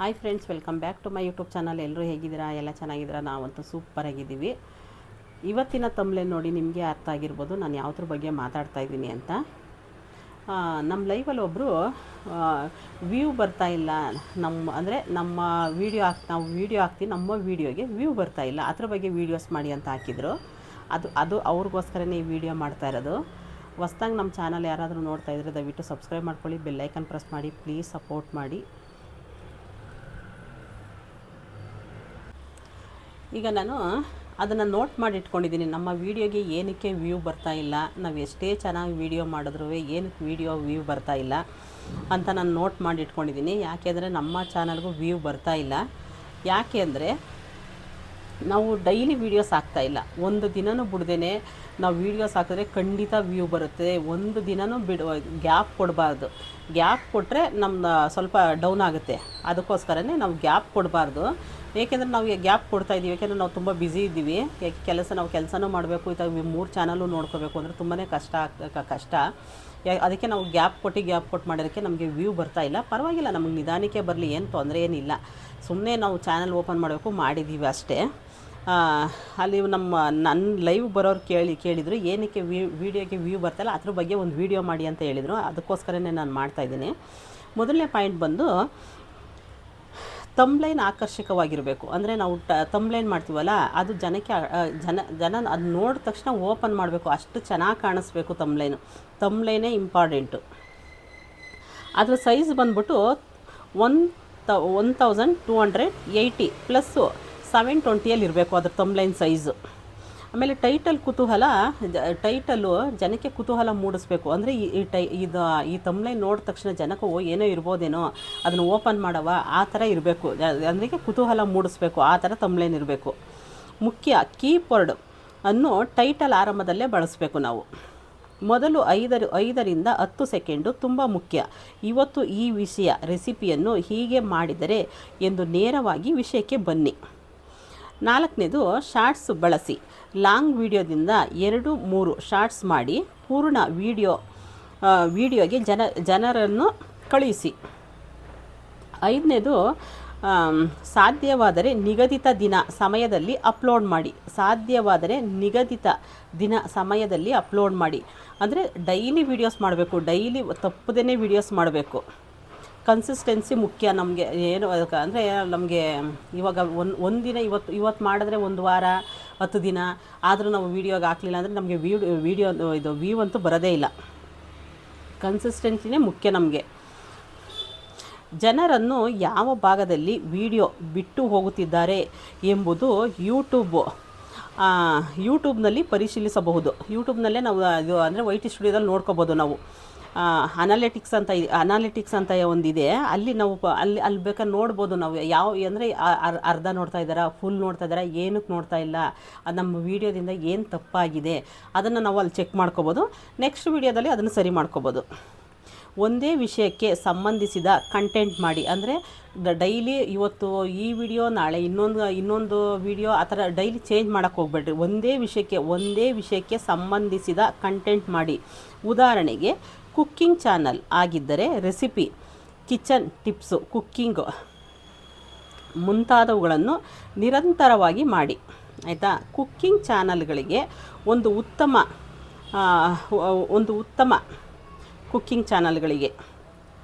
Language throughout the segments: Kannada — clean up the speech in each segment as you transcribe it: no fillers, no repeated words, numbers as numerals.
Hi friends, welcome back to my YouTube channel. ಎಲ್ಲರೂ ಹೇಗಿದ್ದೀರಾ? ಎಲ್ಲ ಚೆನ್ನಾಗಿದ್ದೀರಾ? ನಾವಂತೂ ಸೂಪರಾಗಿದ್ದೀವಿ. ಇವತ್ತಿನ ತಮ್ಬ್ನೇಲ್ ನೋಡಿ ನಿಮಗೆ ಅರ್ಥ ಆಗಿರ್ಬೋದು ನಾನು ಯಾವುದ್ರ ಬಗ್ಗೆ ಮಾತಾಡ್ತಾ ಇದ್ದೀನಿ ಅಂತ. ನಮ್ಮ ಲೈವಲ್ಲಿ ಒಬ್ಬರು ವ್ಯೂ ಬರ್ತಾಯಿಲ್ಲ, ನಮ್ಮ ನಾವು ವೀಡಿಯೋ ಹಾಕ್ತೀವಿ, ನಮ್ಮ ವೀಡಿಯೋಗೆ ವ್ಯೂ ಬರ್ತಾಯಿಲ್ಲ, ಅದ್ರ ಬಗ್ಗೆ ವೀಡಿಯೋಸ್ ಮಾಡಿ ಅಂತ ಹಾಕಿದರು. ಅದು ಅವ್ರಿಗೋಸ್ಕರನೇ ಈ ವಿಡಿಯೋ ಮಾಡ್ತಾ ಇರೋದು. ಹೊಸ್ದಾಗಿ ನಮ್ಮ ಚಾನಲ್ ಯಾರಾದರೂ ನೋಡ್ತಾ ಇದ್ದರೆ ದಯವಿಟ್ಟು ಸಬ್ಸ್ಕ್ರೈಬ್ ಮಾಡ್ಕೊಳ್ಳಿ, ಬೆಲ್ಲೈಕನ್ ಪ್ರೆಸ್ ಮಾಡಿ, ಪ್ಲೀಸ್ ಸಪೋರ್ಟ್ ಮಾಡಿ. ಈಗ ನಾನು ಅದನ್ನು ನೋಟ್ ಮಾಡಿ ಇಟ್ಕೊಂಡಿದ್ದೀನಿ, ನಮ್ಮ ವೀಡಿಯೋಗೆ ಏನಕ್ಕೆ ವ್ಯೂ ಬರ್ತಾ ಇಲ್ಲ, ನಾವು ಎಷ್ಟೇ ಚೆನ್ನಾಗಿ ವೀಡಿಯೋ ಮಾಡಿದ್ರೂ ಏನಕ್ಕೆ ವ್ಯೂ ಬರ್ತಾ ಇಲ್ಲ ಅಂತ ನಾನು ನೋಟ್ ಮಾಡಿ ಇಟ್ಕೊಂಡಿದ್ದೀನಿ. ಯಾಕೆಂದರೆ ನಮ್ಮ ಚಾನಲ್ಗೂ ವ್ಯೂ ಬರ್ತಾ ಇಲ್ಲ. ಯಾಕೆ ಅಂದರೆ ನಾವು ಡೈಲಿ ವೀಡಿಯೋಸ್ ಹಾಕ್ತಾಯಿಲ್ಲ. ಒಂದು ದಿನವೂ ಬಿಡ್ದೇ ನಾವು ವೀಡಿಯೋಸ್ ಹಾಕಿದ್ರೆ ಖಂಡಿತ ವ್ಯೂ ಬರುತ್ತೆ. ಒಂದು ದಿನವೂ ಗ್ಯಾಪ್ ಕೊಡಬಾರ್ದು. ಗ್ಯಾಪ್ ಕೊಟ್ಟರೆ ನಮ್ಮದು ಸ್ವಲ್ಪ ಡೌನ್ ಆಗುತ್ತೆ. ಅದಕ್ಕೋಸ್ಕರನೇ ನಾವು ಗ್ಯಾಪ್ ಕೊಡಬಾರ್ದು. ಏಕೆಂದರೆ ನಾವು ಗ್ಯಾಪ್ ಕೊಡ್ತಾಯಿದ್ದೀವಿ, ಏಕೆಂದರೆ ನಾವು ತುಂಬ ಬ್ಯುಸಿ ಇದ್ದೀವಿ. ನಾವು ಕೆಲಸನೂ ಮಾಡಬೇಕು, ಇವಾಗ 3 ಚಾನಲ್ಲು ನೋಡ್ಕೋಬೇಕು ಅಂದರೆ ತುಂಬಾ ಕಷ್ಟ. ಅದಕ್ಕೆ ನಾವು ಗ್ಯಾಪ್ ಕೊಟ್ಟು ಮಾಡೋದಕ್ಕೆ ನಮಗೆ ವ್ಯೂ ಬರ್ತಾ ಇಲ್ಲ. ಪರವಾಗಿಲ್ಲ, ನಮಗೆ ನಿಧಾನಕ್ಕೆ ಬರಲಿ, ಏನು ತೊಂದರೆ ಏನಿಲ್ಲ. ಸುಮ್ಮನೆ ನಾವು ಚಾನಲ್ ಓಪನ್ ಮಾಡಬೇಕು, ಮಾಡಿದ್ದೀವಿ ಅಷ್ಟೇ. ಅಲ್ಲಿ ನನ್ನ ಲೈವ್ ಬರೋರು ಕೇಳಿದರು ಏನಕ್ಕೆ ವೀಡಿಯೋಗೆ ವ್ಯೂ ಬರ್ತಾಯಿಲ್ಲ, ಅದ್ರ ಬಗ್ಗೆ ಒಂದು ವೀಡಿಯೋ ಮಾಡಿ ಅಂತ ಹೇಳಿದರು. ಅದಕ್ಕೋಸ್ಕರನೇ ನಾನು ಮಾಡ್ತಾಯಿದ್ದೀನಿ. ಮೊದಲನೇ ಪಾಯಿಂಟ್ ಬಂದು ತಮ್ಬ್ಲೈನ್ ಆಕರ್ಷಕವಾಗಿರಬೇಕು. ಅಂದರೆ ನಾವು ತಮ್ಬ್ಲೈನ್ ಮಾಡ್ತೀವಲ್ಲ, ಅದು ಜನಕ್ಕೆ ಜನ ಅದು ನೋಡಿದ ತಕ್ಷಣ ಓಪನ್ ಮಾಡಬೇಕು, ಅಷ್ಟು ಚೆನ್ನಾಗಿ ಕಾಣಿಸ್ಬೇಕು. ತಮ್ಬ್ಲೈನೇ ಇಂಪಾರ್ಟೆಂಟು. ಅದ್ರ ಸೈಜ್ ಬಂದ್ಬಿಟ್ಟು 1280 ಪ್ಲಸ್ಸು 720 ಇರಬೇಕು ಅದ್ರ ತಮ್ಬ್ಲೈನ್ ಸೈಜು. ಆಮೇಲೆ ಟೈಟಲ್ಲು ಜನಕ್ಕೆ ಕುತೂಹಲ ಮೂಡಿಸ್ಬೇಕು. ಅಂದರೆ ಈ ತಮ್ಬ್ಲೈನ್ ನೋಡಿದ ತಕ್ಷಣ ಜನಕ್ಕೆ ಏನೋ ಇರ್ಬೋದೇನೋ, ಅದನ್ನು ಓಪನ್ ಮಾಡವ ಆ ಥರ ಇರಬೇಕು. ಅಂದರೆ ಕುತೂಹಲ ಮೂಡಿಸ್ಬೇಕು, ಆ ಥರ ತಮ್ಬ್ಲೈನ್ ಇರಬೇಕು. ಮುಖ್ಯ ಕೀವರ್ಡ್ ಅನ್ನು ಟೈಟಲ್ ಆರಂಭದಲ್ಲೇ ಬಳಸಬೇಕು. ನಾವು ಮೊದಲು 5ರಿಂದ 10 ಸೆಕೆಂಡು ತುಂಬ ಮುಖ್ಯ. ಇವತ್ತು ಈ ರೆಸಿಪಿಯನ್ನು ಹೀಗೆ ಮಾಡಿದರೆ ಎಂದು ನೇರವಾಗಿ ವಿಷಯಕ್ಕೆ ಬನ್ನಿ. 4ನೇದು ಶಾರ್ಟ್ಸ್ ಬಳಸಿ. ಲಾಂಗ್ ವಿಡಿಯೋದಿಂದ 2-3 ಶಾರ್ಟ್ಸ್ ಮಾಡಿ ಪೂರ್ಣ ವಿಡಿಯೋಗೆ ಜನರನ್ನು ಕಳುಹಿಸಿ. 5ನೇದು ಸಾಧ್ಯವಾದರೆ ನಿಗದಿತ ಸಮಯದಲ್ಲಿ ಅಪ್ಲೋಡ್ ಮಾಡಿ. ಅಂದರೆ ಡೈಲಿ ವೀಡಿಯೋಸ್ ಮಾಡಬೇಕು, ಡೈಲಿ ತಪ್ಪದೇ ವೀಡಿಯೋಸ್ ಮಾಡಬೇಕು. ಕನ್ಸಿಸ್ಟೆನ್ಸಿ ಮುಖ್ಯ ನಮಗೆ. ಏನು ಅಂದರೆ ನಮಗೆ ಇವಾಗ ಒಂದು ದಿನ ಇವತ್ತು ಮಾಡಿದ್ರೆ 1 ವಾರ 10 ದಿನ ಆದರೂ ನಾವು ವೀಡಿಯೋಗೆ ಹಾಕಲಿಲ್ಲ ಅಂದರೆ ನಮಗೆ ವ್ಯೂ ಅಂತೂ ಬರೋದೇ ಇಲ್ಲ. ಕನ್ಸಿಸ್ಟೆನ್ಸಿನೇ ಮುಖ್ಯ ನಮಗೆ. ಜನರನ್ನು ಯಾವ ಭಾಗದಲ್ಲಿ ವಿಡಿಯೋ ಬಿಟ್ಟು ಹೋಗುತ್ತಿದ್ದಾರೆ ಎಂಬುದು ಯೂಟ್ಯೂಬ್ನಲ್ಲಿ ಪರಿಶೀಲಿಸಬಹುದು. ಯೂಟ್ಯೂಬ್ನಲ್ಲೇ ನಾವು ಅಂದರೆ YT ಸ್ಟುಡಿಯೋದಲ್ಲಿ ನೋಡ್ಕೋಬೋದು. ನಾವು ಅನಾಲಿಟಿಕ್ಸ್ ಅಂತ ಒಂದಿದೆ, ಅಲ್ಲಿ ನಾವು ಅಲ್ಲಿ ಬೇಕಾದ್ರೆ ನೋಡ್ಬೋದು. ನಾವು ಅಂದರೆ ಅರ್ಧ ನೋಡ್ತಾ ಇದ್ದಾರಾ, ಫುಲ್ ನೋಡ್ತಾ ಇದ್ದಾರಾ, ಏನಕ್ಕೆ ನೋಡ್ತಾ ಇಲ್ಲ, ನಮ್ಮ ವೀಡಿಯೋದಿಂದ ಏನು ತಪ್ಪಾಗಿದೆ ಅದನ್ನು ನಾವು ಅಲ್ಲಿ ಚೆಕ್ ಮಾಡ್ಕೋಬೋದು. ನೆಕ್ಸ್ಟ್ ವೀಡಿಯೋದಲ್ಲಿ ಅದನ್ನು ಸರಿ ಮಾಡ್ಕೋಬೋದು. ಒಂದೇ ವಿಷಯಕ್ಕೆ ಸಂಬಂಧಿಸಿದ ಕಂಟೆಂಟ್ ಮಾಡಿ. ಅಂದರೆ ಡೈಲಿ ಇವತ್ತು ಈ ವಿಡಿಯೋ, ನಾಳೆ ಇನ್ನೊಂದು ವಿಡಿಯೋ, ಆ ಥರ ಡೈಲಿ ಚೇಂಜ್ ಮಾಡೋಕ್ಕೆ ಹೋಗ್ಬೇಡ್ರಿ. ಒಂದೇ ವಿಷಯಕ್ಕೆ ಸಂಬಂಧಿಸಿದ ಕಂಟೆಂಟ್ ಮಾಡಿ. ಉದಾಹರಣೆಗೆ ಕುಕ್ಕಿಂಗ್ ಚಾನಲ್ ಆಗಿದ್ದರೆ ರೆಸಿಪಿ, ಕಿಚನ್ ಟಿಪ್ಸು, ಕುಕ್ಕಿಂಗ್ ಮುಂತಾದವುಗಳನ್ನು ನಿರಂತರವಾಗಿ ಮಾಡಿ. ಆಯಿತಾ? ಕುಕ್ಕಿಂಗ್ ಚಾನಲ್ಗಳಿಗೆ ಒಂದು ಉತ್ತಮ ಕುಕ್ಕಿಂಗ್ ಚಾನಲ್ಗಳಿಗೆ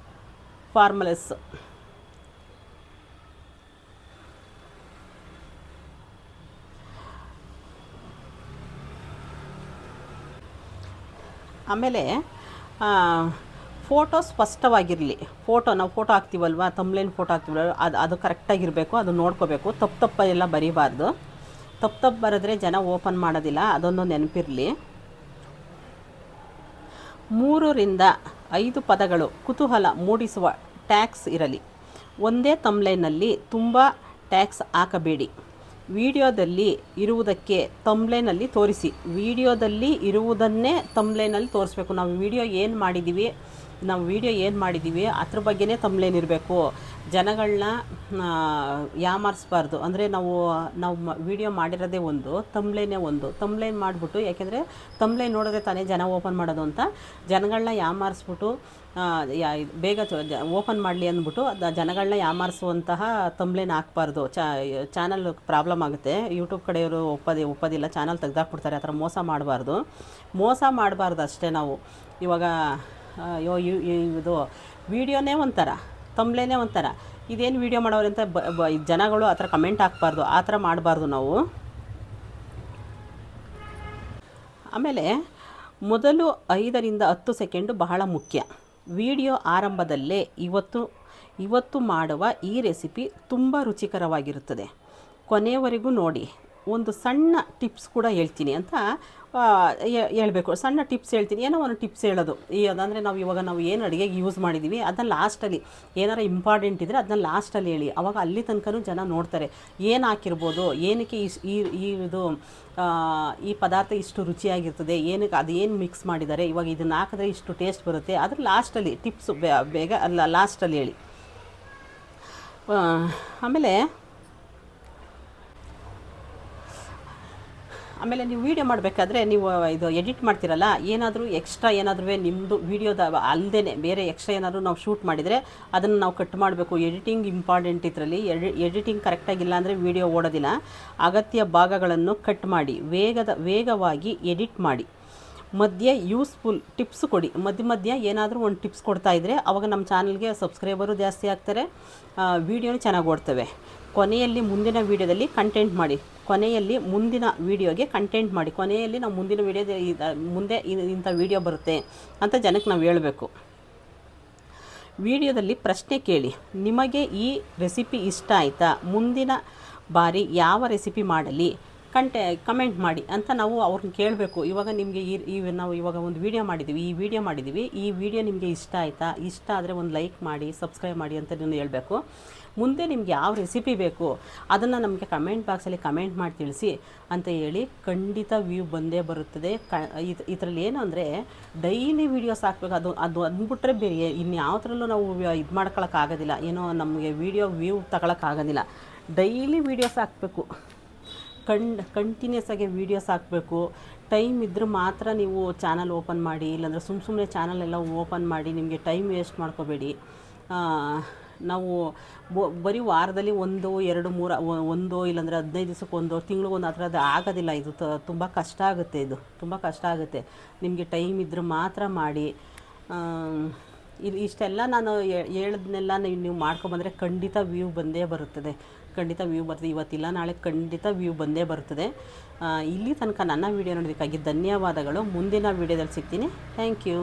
ಫಾರ್ಮುಲಾಸ್. ಆಮೇಲೆ ಫೋಟೋ ಸ್ಪಷ್ಟವಾಗಿರಲಿ. ನಾವು ಫೋಟೋ ಹಾಕ್ತೀವಲ್ವ, ತಮ್ಬ್ಲೈನ್ ಫೋಟೋ ಹಾಕ್ತೀವಲ್ವ, ಅದು ಕರೆಕ್ಟಾಗಿರಬೇಕು. ಅದು ನೋಡ್ಕೋಬೇಕು. ತಪ್ಪು ಎಲ್ಲ ಬರೀಬಾರ್ದು. ತಪ್ಪು ಬರೆದ್ರೆ ಜನ ಓಪನ್ ಮಾಡೋದಿಲ್ಲ, ಅದೊಂದು ನೆನಪಿರಲಿ. 3ರಿಂದ 5 ಪದಗಳು ಕುತೂಹಲ ಮೂಡಿಸುವ ಟ್ಯಾಗ್ಸ್ ಇರಲಿ. ಒಂದೇ ತಮ್ಬ್ಲೈನಲ್ಲಿ ತುಂಬ ಟ್ಯಾಗ್ಸ್ ಹಾಕಬೇಡಿ. ವಿಡಿಯೋದಲ್ಲಿ ಇರುವುದಕ್ಕೆ ತಮ್ಬ್ಲೈನಲ್ಲಿ ತೋರಿಸಿ. ವಿಡಿಯೋದಲ್ಲಿ ಇರುವುದನ್ನೇ ತಮ್ಬ್ಲೈನಲ್ಲಿ ತೋರಿಸ್ಬೇಕು. ನಾವು ವಿಡಿಯೋ ಏನು ಮಾಡಿದ್ದೀವಿ, ನಾವು ವಿಡಿಯೋ ಏನು ಮಾಡಿದ್ದೀವಿ ಅದ್ರ ಬಗ್ಗೆನೇ ತಮ್ಲೇನ್ ಇರಬೇಕು. ಜನಗಳನ್ನ ಯಾಮಾರಿಸ್ಬಾರ್ದು. ಅಂದರೆ ನಾವು ವಿಡಿಯೋ ಮಾಡಿರೋದೇ ಒಂದು, ತಮ್ಲೇನೇ ಒಂದು. ತಮ್ಲೇನ್ ಮಾಡಿಬಿಟ್ಟು, ಯಾಕೆಂದರೆ ತಮ್ಲೇನ್ ನೋಡಿದ್ರೆ ತಾನೇ ಜನ ಓಪನ್ ಮಾಡೋದು ಅಂತ ಜನಗಳನ್ನ ಯಾಮಾರಿಸ್ಬಿಟ್ಟು ಬೇಗ ಓಪನ್ ಮಾಡಲಿ ಅಂದ್ಬಿಟ್ಟು ಜನಗಳನ್ನ ಯಾಮಾರಿಸುವಂತಹ ತಮ್ಲೇನ್ ಹಾಕ್ಬಾರ್ದು. ಚಾನಲ್ ಪ್ರಾಬ್ಲಮ್ ಆಗುತ್ತೆ. ಯೂಟ್ಯೂಬ್ ಕಡೆಯವರು ಒಪ್ಪೋದಿಲ್ಲ, ಚಾನಲ್ ತೆಗ್ದಾಕ್ಬಿಡ್ತಾರೆ. ಆ ಥರ ಮೋಸ ಮಾಡಬಾರ್ದು ಅಷ್ಟೇ. ನಾವು ಇವಾಗ ಇದು ವಿಡಿಯೋನೇ ಒಂಥರ, ತಮ್ಲೇನೇ ಒಂಥರ, ಇದೇನು ವೀಡಿಯೋ ಮಾಡೋರು ಅಂತ ಜನಗಳು ಆ ಥರ ಕಮೆಂಟ್ ಹಾಕ್ಬಾರ್ದು. ಆ ಥರ ಮಾಡಬಾರ್ದು ನಾವು. ಆಮೇಲೆ ಮೊದಲು 5 ರಿಂದ 10 ಸೆಕೆಂಡು ಬಹಳ ಮುಖ್ಯ. ವಿಡಿಯೋ ಆರಂಭದಲ್ಲೇ ಇವತ್ತು ಮಾಡುವ ಈ ರೆಸಿಪಿ ತುಂಬ ರುಚಿಕರವಾಗಿರುತ್ತದೆ, ಕೊನೆಯವರೆಗೂ ನೋಡಿ. ಒಂದು ಸಣ್ಣ ಟಿಪ್ಸ್ ಕೂಡ ಹೇಳ್ತೀನಿ ಅಂತ ಹೇಳ್ಬೇಕು. ಸಣ್ಣ ಟಿಪ್ಸ್ ಹೇಳ್ತೀನಿ, ಏನೋ ಒಂದು ಟಿಪ್ಸ್ ಹೇಳೋದು. ಅದಂದರೆ ನಾವು ಏನು ಅಡುಗೆಗೆ ಯೂಸ್ ಮಾಡಿದ್ದೀವಿ ಅದನ್ನ ಲಾಸ್ಟಲ್ಲಿ, ಏನಾರು ಇಂಪಾರ್ಟೆಂಟ್ ಇದ್ದರೆ ಅದನ್ನ ಲಾಸ್ಟಲ್ಲಿ ಹೇಳಿ. ಆವಾಗ ಅಲ್ಲಿ ತನಕನೂ ಜನ ನೋಡ್ತಾರೆ, ಏನು ಹಾಕಿರ್ಬೋದು, ಏನಕ್ಕೆ ಈ ಪದಾರ್ಥ ಇಷ್ಟು ರುಚಿಯಾಗಿರ್ತದೆ, ಏನಕ್ಕೆ ಅದೇನು ಮಿಕ್ಸ್ ಮಾಡಿದ್ದಾರೆ, ಇವಾಗ ಇದನ್ನು ಹಾಕಿದ್ರೆ ಇಷ್ಟು ಟೇಸ್ಟ್ ಬರುತ್ತೆ. ಅದ್ರ ಲಾಸ್ಟಲ್ಲಿ ಟಿಪ್ಸು ಬೇಗ ಲಾಸ್ಟಲ್ಲಿ ಹೇಳಿ. ಆಮೇಲೆ ನೀವು ವೀಡಿಯೋ ಮಾಡಬೇಕಾದ್ರೆ ನೀವು ಇದು ಎಡಿಟ್ ಮಾಡ್ತೀರಲ್ಲ, ಏನಾದರೂ ಎಕ್ಸ್ಟ್ರಾ ಏನಾದರೂ ನಿಮ್ಮದು ವೀಡಿಯೋದ ಅಲ್ಲದೇ ಬೇರೆ ಎಕ್ಸ್ಟ್ರಾ ಏನಾದರೂ ನಾವು ಶೂಟ್ ಮಾಡಿದರೆ ಅದನ್ನು ನಾವು ಕಟ್ ಮಾಡಬೇಕು. ಎಡಿಟಿಂಗ್ ಇಂಪಾರ್ಟೆಂಟ್ ಇದರಲ್ಲಿ. ಎಡಿಟಿಂಗ್ ಕರೆಕ್ಟಾಗಿಲ್ಲ ಅಂದರೆ ವೀಡಿಯೋ ಓಡೋದಿಲ್ಲ. ಅಗತ್ಯ ಭಾಗಗಳನ್ನು ಕಟ್ ಮಾಡಿ ವೇಗವಾಗಿ ಎಡಿಟ್ ಮಾಡಿ. ಮಧ್ಯೆ ಯೂಸ್ಫುಲ್ ಟಿಪ್ಸ್ ಕೊಡಿ. ಮಧ್ಯ ಏನಾದರೂ ಒಂದು ಟಿಪ್ಸ್ ಕೊಡ್ತಾಯಿದ್ರೆ ಅವಾಗ ನಮ್ಮ ಚಾನಲ್ಗೆ ಸಬ್ಸ್ಕ್ರೈಬರು ಜಾಸ್ತಿ ಆಗ್ತಾರೆ, ವೀಡಿಯೋನು ಚೆನ್ನಾಗಿ ಓಡ್ತವೆ. ಕೊನೆಯಲ್ಲಿ ಮುಂದಿನ ವೀಡಿಯೋದಲ್ಲಿ ಕಂಟೆಂಟ್ ಮಾಡಿ. ಕೊನೆಯಲ್ಲಿ ನಾವು ಮುಂದಿನ ವೀಡಿಯೋದ ಮುಂದೆ ಇಂಥ ವೀಡಿಯೋ ಬರುತ್ತೆ ಅಂತ ಜನಕ್ಕೆ ನಾವು ಹೇಳಬೇಕು. ವಿಡಿಯೋದಲ್ಲಿ ಪ್ರಶ್ನೆ ಕೇಳಿ, ನಿಮಗೆ ಈ ರೆಸಿಪಿ ಇಷ್ಟ ಆಯಿತಾ, ಮುಂದಿನ ಬಾರಿ ಯಾವ ರೆಸಿಪಿ ಮಾಡಲಿ ಕಮೆಂಟ್ ಮಾಡಿ ಅಂತ ನಾವು ಅವ್ರನ್ನ ಕೇಳಬೇಕು. ಇವಾಗ ನಿಮಗೆ ನಾವು ಇವಾಗ ಒಂದು ವೀಡಿಯೋ ಮಾಡಿದ್ದೀವಿ, ಈ ವಿಡಿಯೋ ನಿಮಗೆ ಇಷ್ಟ ಆಯಿತಾ, ಇಷ್ಟ ಆದರೆ ಒಂದು ಲೈಕ್ ಮಾಡಿ, ಸಬ್ಸ್ಕ್ರೈಬ್ ಮಾಡಿ ಅಂತ ನೀವು ಹೇಳಬೇಕು. ಮುಂದೆ ನಿಮ್ಗೆ ಯಾವ ರೆಸಿಪಿ ಬೇಕು ಅದನ್ನು ನಮಗೆ ಕಮೆಂಟ್ ಬಾಕ್ಸಲ್ಲಿ ಕಮೆಂಟ್ ಮಾಡಿ ತಿಳಿಸಿ ಅಂತ ಹೇಳಿ. ಖಂಡಿತ ವ್ಯೂ ಬಂದೇ ಬರುತ್ತದೆ. ಇದರಲ್ಲಿ ಏನು ಅಂದರೆ ಡೈಲಿ ವೀಡಿಯೋಸ್ ಹಾಕ್ಬೇಕು. ಅದು ಅಂದ್ಬಿಟ್ರೆ ಬೇರೆ ಇನ್ಯಾವ ಥರಲ್ಲೂ ನಾವು ಇದು ಮಾಡ್ಕೊಳಕ್ಕಾಗೋದಿಲ್ಲ. ಏನೋ ನಮಗೆ ವ್ಯೂ ತಗೊಳಕ್ಕಾಗೋದಿಲ್ಲ. ಡೈಲಿ ವೀಡಿಯೋಸ್ ಹಾಕಬೇಕು, ಕಂಟಿನ್ಯೂಸ್ ಆಗಿ ವೀಡಿಯೋಸ್ ಹಾಕಬೇಕು. ಟೈಮ್ ಇದ್ದರೆ ಮಾತ್ರ ನೀವು ಚಾನಲ್ ಓಪನ್ ಮಾಡಿ, ಇಲ್ಲಾಂದರೆ ಸುಮ್ಮನೆ ಚಾನಲೆಲ್ಲ ಓಪನ್ ಮಾಡಿ ನಿಮಗೆ ಟೈಮ್ ವೇಸ್ಟ್ ಮಾಡ್ಕೋಬೇಡಿ. ನಾವು ಬರೀ ವಾರದಲ್ಲಿ 1, 2, 3 ಇಲ್ಲಾಂದರೆ 15 ದಿವಸಕ್ಕೊಂದು, ತಿಂಗಳಿಗೊಂದು ಆ ಥರದ್ದು ಆಗೋದಿಲ್ಲ. ಇದು ತುಂಬ ಕಷ್ಟ ಆಗುತ್ತೆ. ನಿಮಗೆ ಟೈಮ್ ಇದ್ದರೆ ಮಾತ್ರ ಮಾಡಿ. ಇಷ್ಟೆಲ್ಲ ನಾನು ಹೇಳಿದ್ನೆಲ್ಲ ನೀವು ಮಾಡ್ಕೊಬಂದರೆ ಖಂಡಿತ ವ್ಯೂ ಬಂದೇ ಬರುತ್ತದೆ. ಇವತ್ತಿಲ್ಲ ನಾಳೆ ಖಂಡಿತ ವ್ಯೂ ಬಂದೇ ಬರುತ್ತದೆ. ಇಲ್ಲಿ ತನಕ ನನ್ನ ವೀಡಿಯೋ ನೋಡೋದಕ್ಕಾಗಿ ಧನ್ಯವಾದಗಳು. ಮುಂದಿನ ವೀಡಿಯೋದಲ್ಲಿ ಸಿಗ್ತೀನಿ. Thank you.